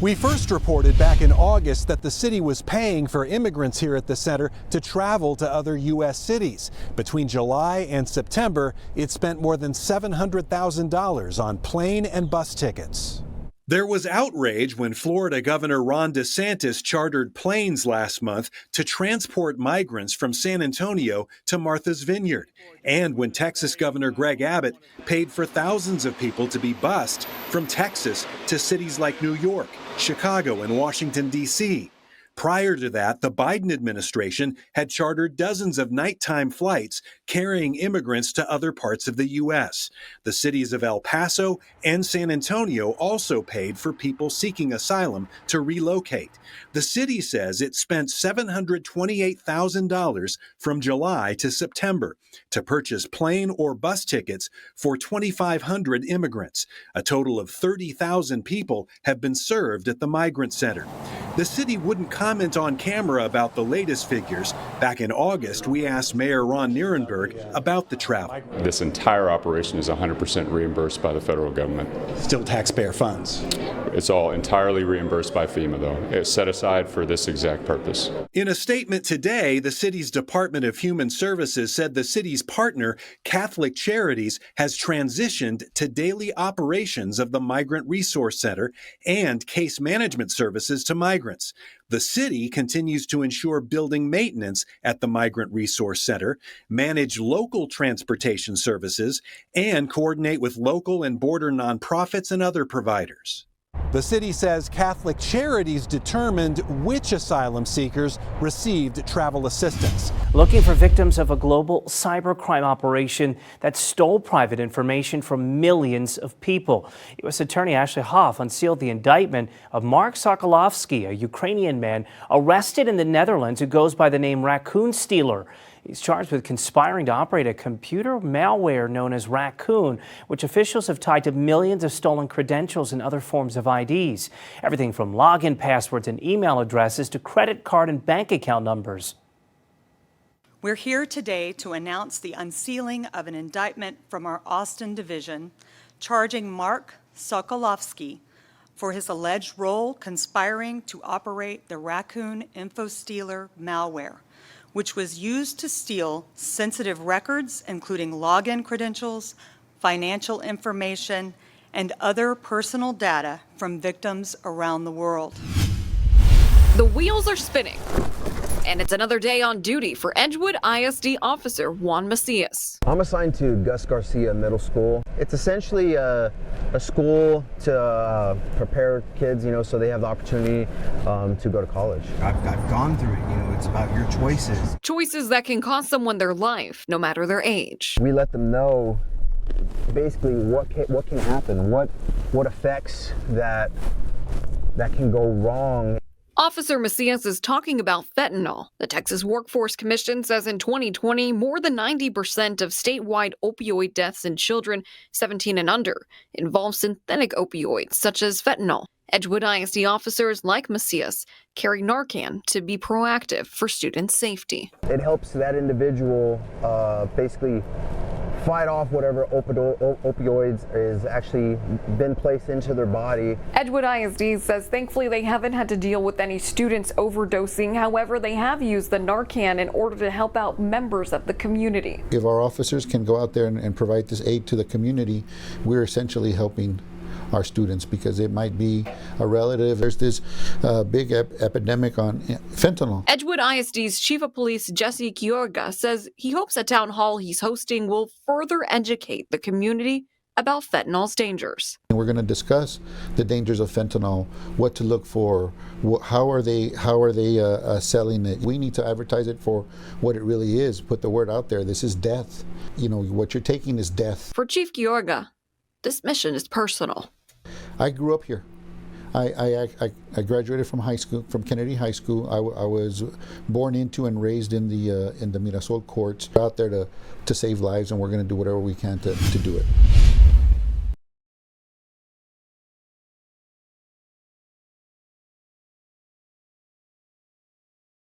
We first reported back in August that the city was paying for immigrants here at the center to travel to other U.S. cities. Between July and September, it spent more than $700,000 on plane and bus tickets. There was outrage when Florida Governor Ron DeSantis chartered planes last month to transport migrants from San Antonio to Martha's Vineyard, and when Texas Governor Greg Abbott paid for thousands of people to be bused from Texas to cities like New York, Chicago, and Washington, D.C. Prior to that, the Biden administration had chartered dozens of nighttime flights carrying immigrants to other parts of the U.S. The cities of El Paso and San Antonio also paid for people seeking asylum to relocate. The city says it spent $728,000 from July to September to purchase plane or bus tickets for 2,500 immigrants. A total of 30,000 people have been served at the Migrant Center. The city wouldn't comment on camera about the latest figures. Back in August, we asked Mayor Ron DeSantis about the travel. This entire operation is 100% reimbursed by the federal government. Still taxpayer funds. It's all entirely reimbursed by FEMA, though. It's set aside for this exact purpose. In a statement today, the city's Department of Human Services said the city's partner, Catholic Charities, has transitioned to daily operations of the Migrant Resource Center and case management services to migrants. The city continues to ensure building maintenance at the Migrant Resource Center, manage local transportation services, and coordinate with local and border nonprofits and other providers. The city says Catholic Charities determined which asylum seekers received travel assistance. Looking for victims of a global cybercrime operation that stole private information from millions of people. U.S. Attorney Ashley Hoff unsealed the indictment of Mark Sokolovsky, a Ukrainian man arrested in the Netherlands who goes by the name Raccoon Stealer. He's charged with conspiring to operate a computer malware known as Raccoon, which officials have tied to millions of stolen credentials and other forms of IDs. Everything from login passwords and email addresses to credit card and bank account numbers. We're here today to announce the unsealing of an indictment from our Austin division charging Mark Sokolovsky for his alleged role conspiring to operate the Raccoon InfoStealer malware, which was used to steal sensitive records, including login credentials, financial information, and other personal data from victims around the world. The wheels are spinning, and it's another day on duty for Edgewood ISD officer Juan Macias. I'm assigned to Gus Garcia Middle School. It's essentially a school to prepare kids, so they have the opportunity to go to college. I've gone through it, it's about your choices. Choices that can cost someone their life, no matter their age. We let them know basically what can happen, what effects that can go wrong. Officer Macias is talking about fentanyl. The Texas Workforce Commission says in 2020, more than 90% of statewide opioid deaths in children 17 and under involve synthetic opioids such as fentanyl. Edgewood ISD officers like Macias carry Narcan to be proactive for student safety. It helps that individual basically fight off whatever opioids is actually been placed into their body. Edgewood ISD says thankfully they haven't had to deal with any students overdosing. However, they have used the Narcan in order to help out members of the community. If our officers can go out there and provide this aid to the community, we're essentially helping our students, because it might be a relative. There's this big epidemic on fentanyl. Edgewood ISD's Chief of Police Jesse Quiorga says he hopes a town hall he's hosting will further educate the community about fentanyl's dangers. We're going to discuss the dangers of fentanyl, what to look for, how are they selling it. We need to advertise it for what it really is. Put the word out there. This is death. What you're taking is death. For Chief Quiorga, this mission is personal. I grew up here. I graduated from high school, from Kennedy High School. I was born into and raised in the Mirasol courts. We're out there to save lives, and we're going to do whatever we can to do it.